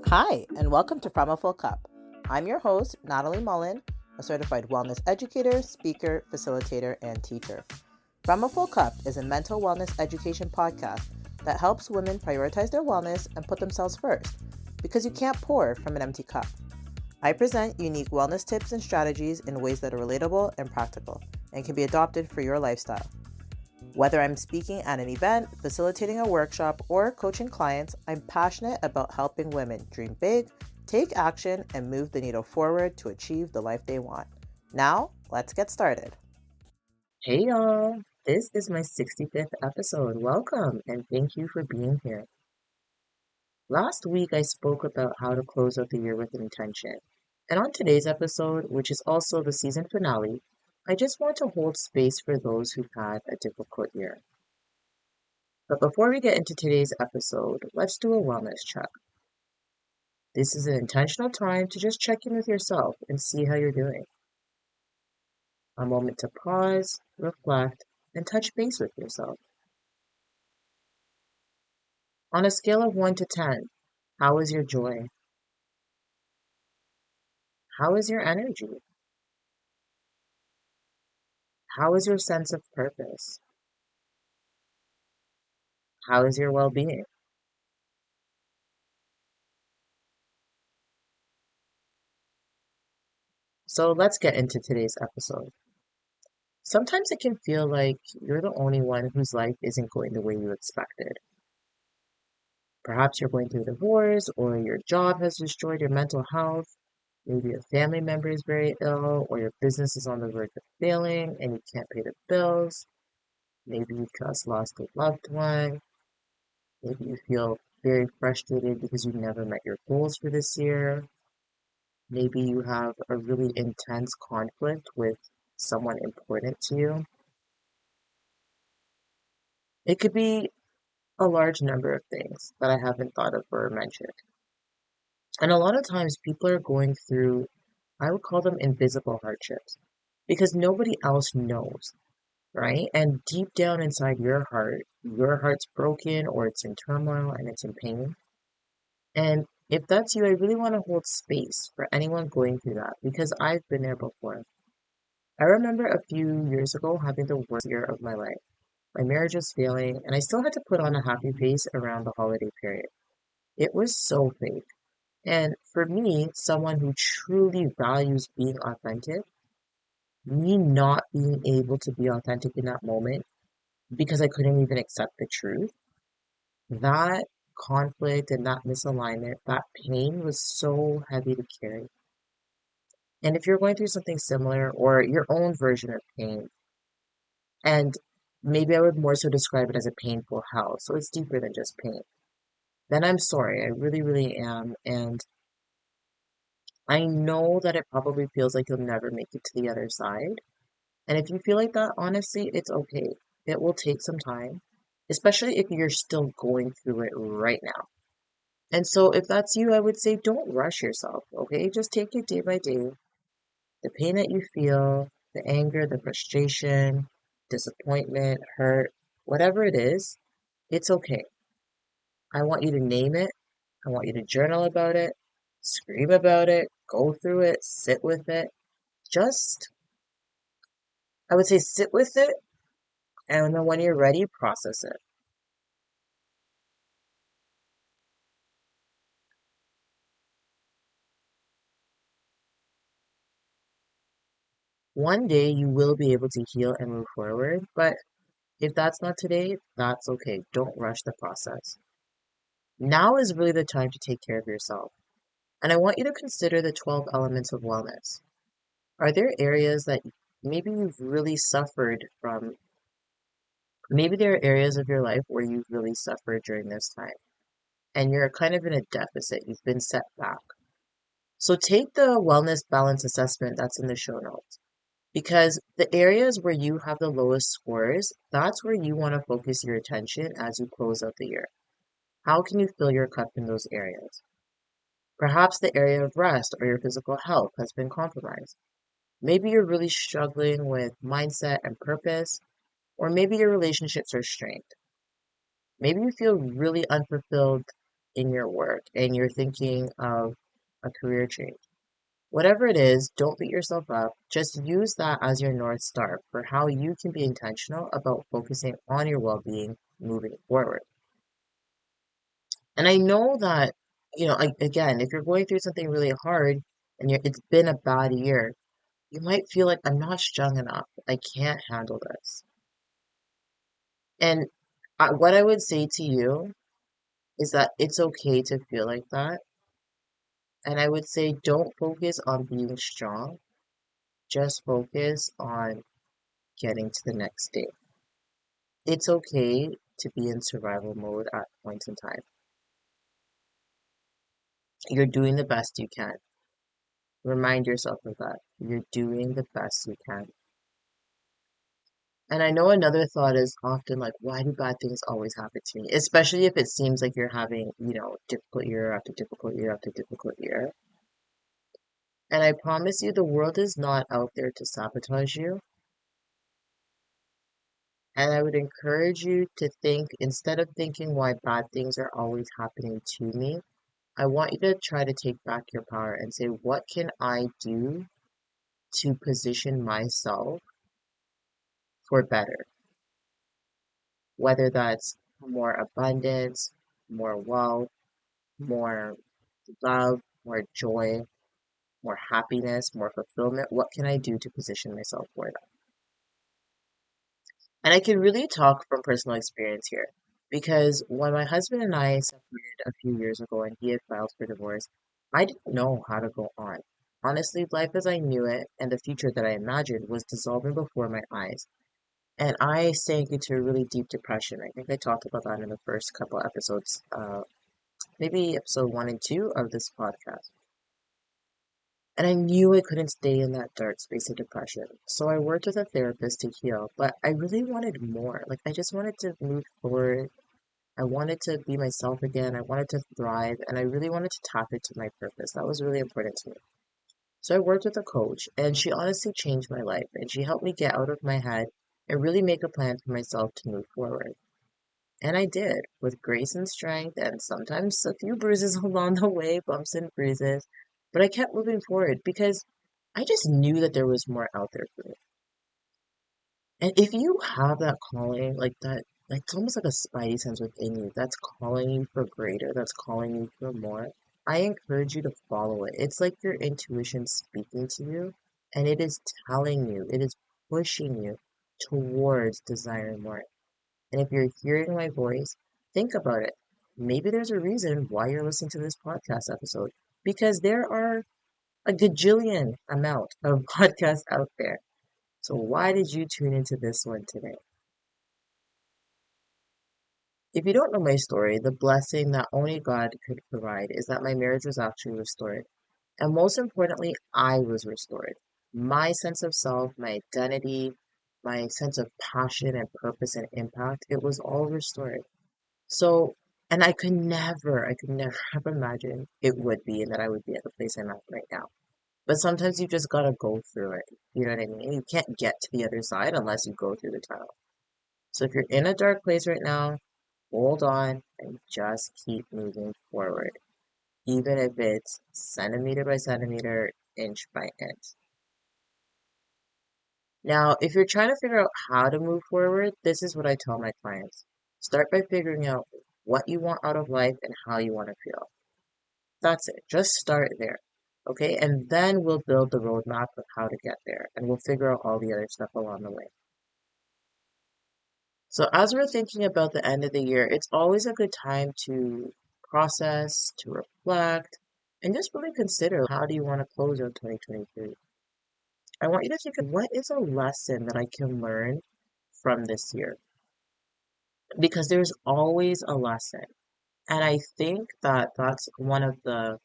Hi, and welcome to From a Full Cup. I'm your host, Natalie Mullen, a certified wellness educator, speaker, facilitator, and teacher. From a Full Cup is a mental wellness education podcast that helps women prioritize their wellness and put themselves first, because you can't pour from an empty cup. I present unique wellness tips and strategies in ways that are relatable and practical and can be adopted for your lifestyle. Whether I'm speaking at an event, facilitating a workshop, or coaching clients, I'm passionate about helping women dream big, take action, and move the needle forward to achieve the life they want. Now, let's get started. Hey y'all, this is my 65th episode. Welcome and thank you for being here. Last week I spoke about how to close out the year with intention. And on today's episode, which is also the season finale, I just want to hold space for those who've had a difficult year. But before we get into today's episode, let's do a wellness check. This is an intentional time to just check in with yourself and see how you're doing. A moment to pause, reflect, and touch base with yourself. On a scale of 1 to 10, how is your joy? How is your energy? How is your sense of purpose? How is your well-being? So let's get into today's episode. Sometimes it can feel like you're the only one whose life isn't going the way you expected. Perhaps you're going through a divorce, or your job has destroyed your mental health. Maybe a family member is very ill, or your business is on the verge of failing and you can't pay the bills. Maybe you've just lost a loved one. Maybe you feel very frustrated because you've never met your goals for this year. Maybe you have a really intense conflict with someone important to you. It could be a large number of things that I haven't thought of or mentioned. And a lot of times people are going through, I would call them invisible hardships because nobody else knows, right? And deep down inside your heart's broken or it's in turmoil and it's in pain. And if that's you, I really want to hold space for anyone going through that because I've been there before. I remember a few years ago having the worst year of my life. My marriage was failing, and I still had to put on a happy face around the holiday period. It was so fake. And for me, someone who truly values being authentic, me not being able to be authentic in that moment because I couldn't even accept the truth, that conflict and that misalignment, that pain was so heavy to carry. And if you're going through something similar or your own version of pain, and maybe I would more so describe it as a painful hell, so it's deeper than just pain, then I'm sorry. I really, really am. And I know that it probably feels like you'll never make it to the other side. And if you feel like that, honestly, it's okay. It will take some time, especially if you're still going through it right now. And so if that's you, I would say don't rush yourself, okay? Just take it day by day. The pain that you feel, the anger, the frustration, disappointment, hurt, whatever it is, it's okay. I want you to name it. I want you to journal about it, scream about it, go through it, sit with it. Just, I would say sit with it, and then when you're ready, process it. One day you will be able to heal and move forward, but if that's not today, that's okay. Don't rush the process. Now is really the time to take care of yourself. And I want you to consider the 12 elements of wellness. Are there areas that maybe you've really suffered from? Maybe there are areas of your life where you've really suffered during this time and you're kind of in a deficit. You've been set back. So take the wellness balance assessment that's in the show notes because the areas where you have the lowest scores, that's where you want to focus your attention as you close out the year. How can you fill your cup in those areas? Perhaps the area of rest or your physical health has been compromised. Maybe you're really struggling with mindset and purpose, or maybe your relationships are strained. Maybe you feel really unfulfilled in your work and you're thinking of a career change, whatever it is, don't beat yourself up. Just use that as your North Star for how you can be intentional about focusing on your well being moving forward. And I know that, again, if you're going through something really hard and it's been a bad year, you might feel like I'm not strong enough. I can't handle this. And what I would say to you is that it's okay to feel like that. And I would say don't focus on being strong, just focus on getting to the next day. It's okay to be in survival mode at points in time. You're doing the best you can. Remind yourself of that. You're doing the best you can. And I know another thought is often like, why do bad things always happen to me? Especially if it seems like you're having, difficult year after difficult year after difficult year. And I promise you, the world is not out there to sabotage you. And I would encourage you to think, instead of thinking why bad things are always happening to me, I want you to try to take back your power and say, what can I do to position myself for better? Whether that's more abundance, more wealth, more love, more joy, more happiness, more fulfillment. What can I do to position myself for that? And I can really talk from personal experience here because when my husband and I separated a few years ago and he had filed for divorce, I didn't know how to go on. Honestly, life as I knew it and the future that I imagined was dissolving before my eyes. And I sank into a really deep depression. I think I talked about that in the first couple episodes, maybe episode 1 and 2 of this podcast. And I knew I couldn't stay in that dark space of depression. So I worked with a therapist to heal, but I really wanted more. Like, I just wanted to move forward. I wanted to be myself again. I wanted to thrive, and I really wanted to tap into my purpose. That was really important to me. So I worked with a coach, and she honestly changed my life, and she helped me get out of my head and really make a plan for myself to move forward. And I did, with grace and strength, and sometimes a few bruises along the way, bumps and bruises. But I kept moving forward because I just knew that there was more out there for me. And if you have that calling, like that, like it's almost like a spidey sense within you that's calling you for greater, that's calling you for more, I encourage you to follow it. It's like your intuition speaking to you, and it is telling you, it is pushing you towards desiring more. And if you're hearing my voice, think about it. Maybe there's a reason why you're listening to this podcast episode because there are a gajillion amount of podcasts out there. So why did you tune into this one today? If you don't know my story, the blessing that only God could provide is that my marriage was actually restored. And most importantly, I was restored. My sense of self, my identity, my sense of passion and purpose and impact, it was all restored. So, and I could never have imagined it would be and that I would be at the place I'm at right now. But sometimes you just gotta go through it. You know what I mean? You can't get to the other side unless you go through the tunnel. So if you're in a dark place right now, hold on and just keep moving forward. Even if it's centimeter by centimeter, inch by inch. Now, if you're trying to figure out how to move forward, this is what I tell my clients. Start by figuring out what you want out of life and how you want to feel. That's it. Just start there. Okay, and then we'll build the roadmap of how to get there, and we'll figure out all the other stuff along the way. So, as we're thinking about the end of the year, it's always a good time to process, to reflect, and just really consider how do you want to close out 2023. I want you to think of what is a lesson that I can learn from this year, because there's always a lesson. And I think that that's one of the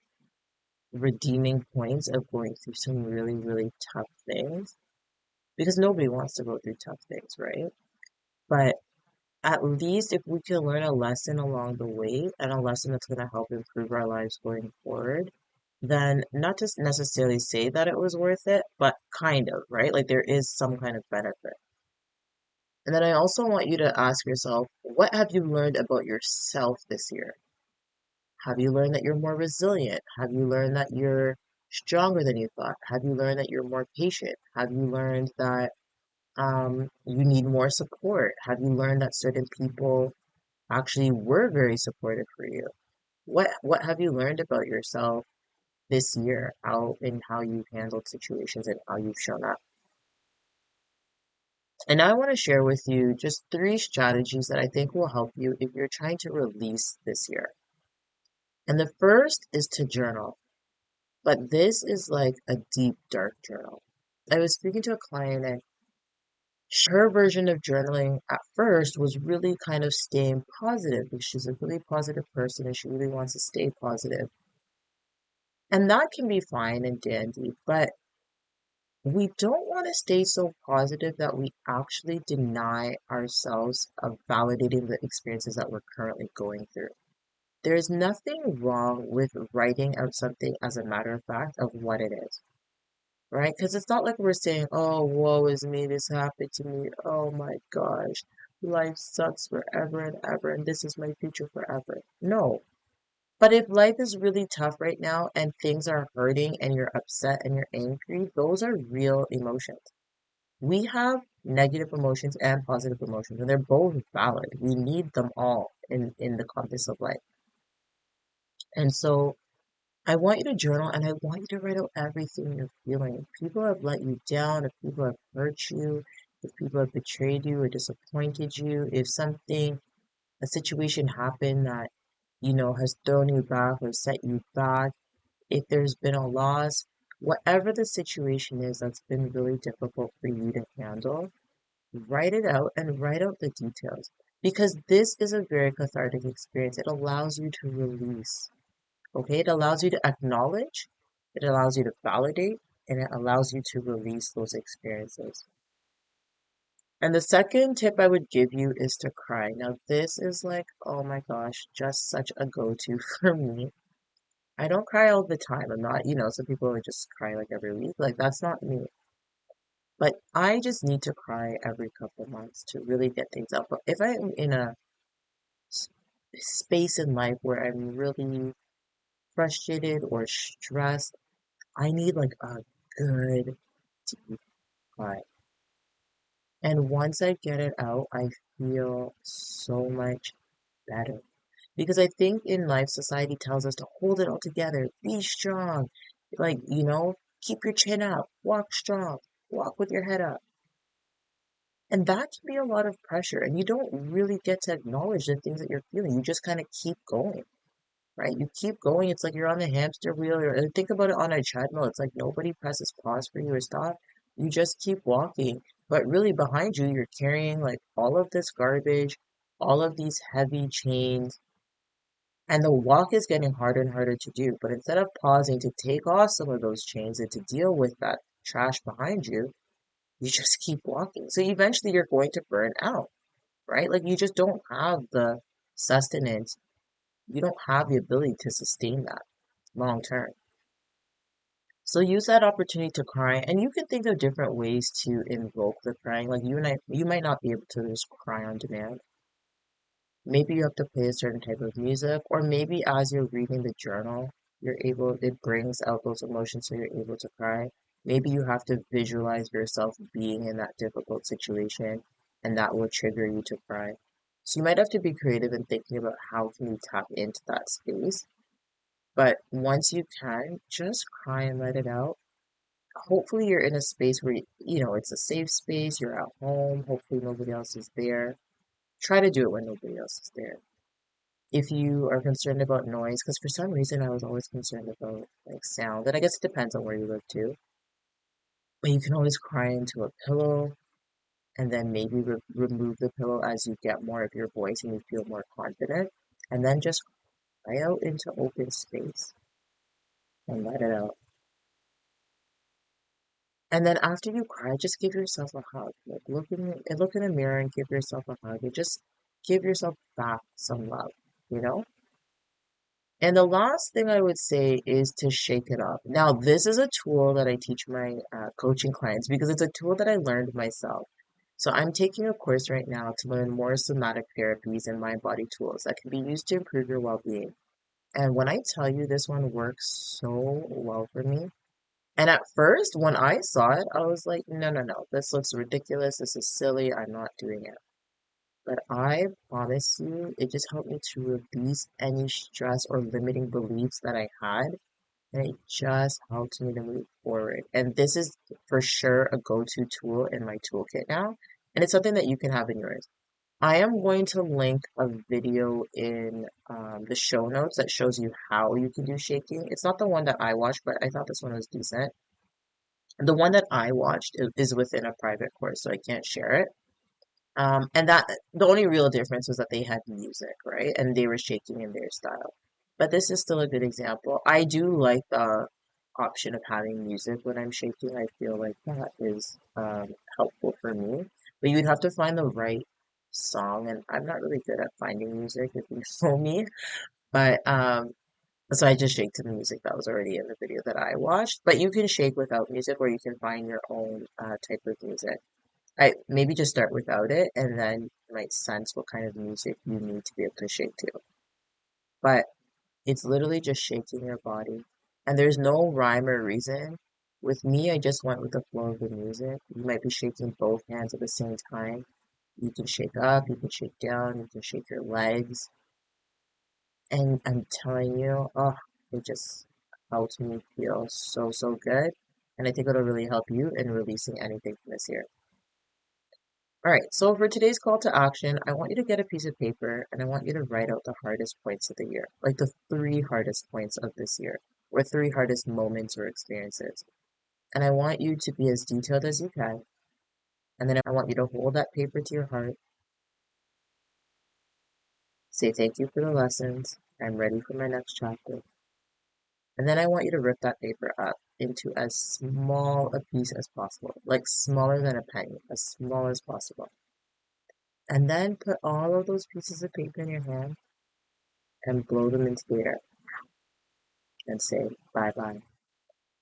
redeeming points of going through some really, really tough things because nobody wants to go through tough things, right? But at least if we can learn a lesson along the way and a lesson that's going to help improve our lives going forward, then not just necessarily say that it was worth it, but kind of, right? Like there is some kind of benefit. And then I also want you to ask yourself, what have you learned about yourself this year? Have you learned that you're more resilient? Have you learned that you're stronger than you thought? Have you learned that you're more patient? Have you learned that you need more support? Have you learned that certain people actually were very supportive for you? What have you learned about yourself this year, how in how you've handled situations and how you've shown up? And I want to share with you just three strategies that I think will help you if you're trying to release this year. And the first is to journal, but this is like a deep, dark journal. I was speaking to a client and her version of journaling at first was really kind of staying positive because she's a really positive person and she really wants to stay positive. And that can be fine and dandy, but we don't want to stay so positive that we actually deny ourselves of validating the experiences that we're currently going through. There's nothing wrong with writing out something as a matter of fact of what it is, right? Because it's not like we're saying, oh, woe is me, this happened to me, oh my gosh, life sucks forever and ever, and this is my future forever. No. But if life is really tough right now and things are hurting and you're upset and you're angry, those are real emotions. We have negative emotions and positive emotions, and they're both valid. We need them all in the context of life. And so I want you to journal and I want you to write out everything you're feeling. If people have let you down, if people have hurt you, if people have betrayed you or disappointed you, if something, a situation happened that, has thrown you back or set you back, if there's been a loss, whatever the situation is that's been really difficult for you to handle, write it out and write out the details because this is a very cathartic experience. It allows you to release, okay? It allows you to acknowledge, it allows you to validate, and it allows you to release those experiences. And the second tip I would give you is to cry. Now, this is like, oh my gosh, just such a go-to for me. I don't cry all the time. I'm not, some people would just cry like every week. Like, that's not me. But I just need to cry every couple of months to really get things out. But if I'm in a space in life where I'm really frustrated or stressed, I need like a good deep cry. And once I get it out, I feel so much better. Because I think in life, society tells us to hold it all together, be strong, like, keep your chin up, walk strong, walk with your head up. And that can be a lot of pressure. And you don't really get to acknowledge the things that you're feeling. You just kind of keep going, right? You keep going. It's like you're on the hamster wheel. Or think about it on a treadmill. It's like nobody presses pause for you or stop. You just keep walking. But really behind you, you're carrying like all of this garbage, all of these heavy chains. And the walk is getting harder and harder to do. But instead of pausing to take off some of those chains and to deal with that trash behind you, you just keep walking. So eventually you're going to burn out, right? Like you just don't have the sustenance. You don't have the ability to sustain that long term. So use that opportunity to cry, and you can think of different ways to invoke the crying. Like you might not be able to just cry on demand. Maybe you have to play a certain type of music, or maybe as you're reading the journal, it brings out those emotions so you're able to cry. Maybe you have to visualize yourself being in that difficult situation, and that will trigger you to cry. So you might have to be creative in thinking about how can you tap into that space. But once you can, just cry and let it out. Hopefully you're in a space where, it's a safe space, you're at home, hopefully nobody else is there. Try to do it when nobody else is there. If you are concerned about noise, because for some reason I was always concerned about like sound, and I guess it depends on where you live too. But you can always cry into a pillow and then maybe remove the pillow as you get more of your voice and you feel more confident, and then just cry out into open space and let it out. And then after you cry, just give yourself a hug. Like look in the mirror and give yourself a hug. And just give yourself back some love, you know? And the last thing I would say is to shake it up. Now, this is a tool that I teach my coaching clients because it's a tool that I learned myself. So I'm taking a course right now to learn more somatic therapies and mind body tools that can be used to improve your well-being. And when I tell you this one works so well for me, and at first when I saw it, I was like, no, no, no, this looks ridiculous. This is silly. I'm not doing it. But I promise you, it just helped me to release any stress or limiting beliefs that I had. And it just helped me to move forward. And this is for sure a go-to tool in my toolkit now. And it's something that you can have in yours. I am going to link a video in the show notes that shows you how you can do shaking. It's not the one that I watched, but I thought this one was decent. The one that I watched is within a private course, so I can't share it. And that the only real difference was that they had music, right? And they were shaking in their style. But this is still a good example. I do like the option of having music when I'm shaking. I feel like that is helpful for me. But you'd have to find the right song, and I'm not really good at finding music, if you know me. But so I just shake to the music that was already in the video that I watched. But you can shake without music, or you can find your own type of music. I maybe just start without it, and then you might sense what kind of music you need to be able to shake to. But it's literally just shaking your body, and there's no rhyme or reason. With me, I just went with the flow of the music. You might be shaking both hands at the same time. You can shake up, you can shake down, you can shake your legs, and I'm telling you, oh, it just helps me feel so, so good. And I think it'll really help you in releasing anything from this year. All right, so for today's call to action, I want you to get a piece of paper and I want you to write out the hardest points of the year, like the three hardest points of this year, or three hardest moments or experiences. And I want you to be as detailed as you can. And then I want you to hold that paper to your heart, say thank you for the lessons. I'm ready for my next chapter. And then I want you to rip that paper up into as small a piece as possible, like smaller than a penny, as small as possible. And then put all of those pieces of paper in your hand and blow them into the air and say bye bye.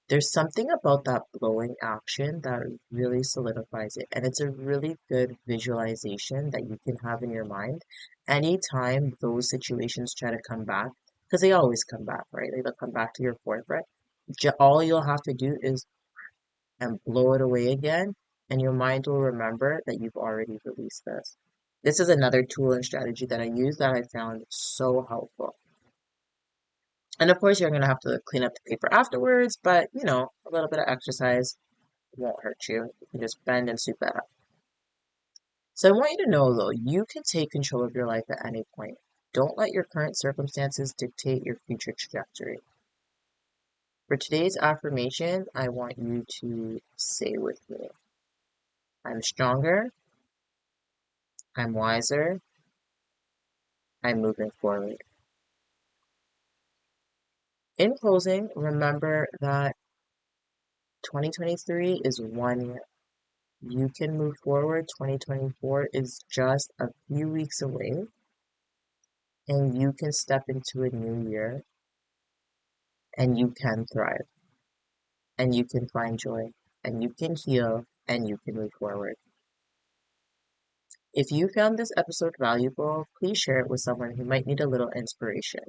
There's something about that blowing action that really solidifies it, and it's a really good visualization that you can have in your mind anytime those situations try to come back, because they always come back, right? They'll come back to your forefront. All you'll have to do is and blow it away again, and your mind will remember that you've already released this. This is another tool and strategy that I use that I found so helpful. And of course, you're going to have to clean up the paper afterwards, but a little bit of exercise won't hurt you. You can just bend and soup that up. So I want you to know though, you can take control of your life at any point. Don't let your current circumstances dictate your future trajectory. For today's affirmation, I want you to say with me, I'm stronger, I'm wiser, I'm moving forward. In closing, remember that 2023 is 1 year. You can move forward. 2024 is just a few weeks away, and you can step into a new year and you can thrive and you can find joy and you can heal and you can move forward. If you found this episode valuable, please share it with someone who might need a little inspiration.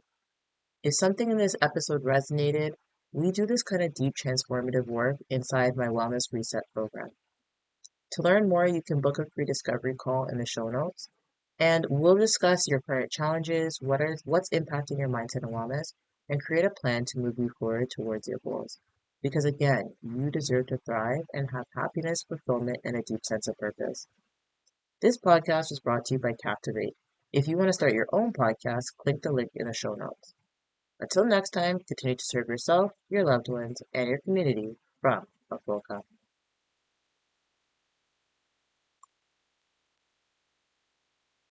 If something in this episode resonated, we do this kind of deep transformative work inside my Wellness Reset program. To learn more, you can book a free discovery call in the show notes, and we'll discuss your current challenges, what's impacting your mindset and wellness, and create a plan to move you forward towards your goals. Because again, you deserve to thrive and have happiness, fulfillment, and a deep sense of purpose. This podcast was brought to you by Captivate. If you want to start your own podcast, click the link in the show notes. Until next time, continue to serve yourself, your loved ones, and your community from a full cup.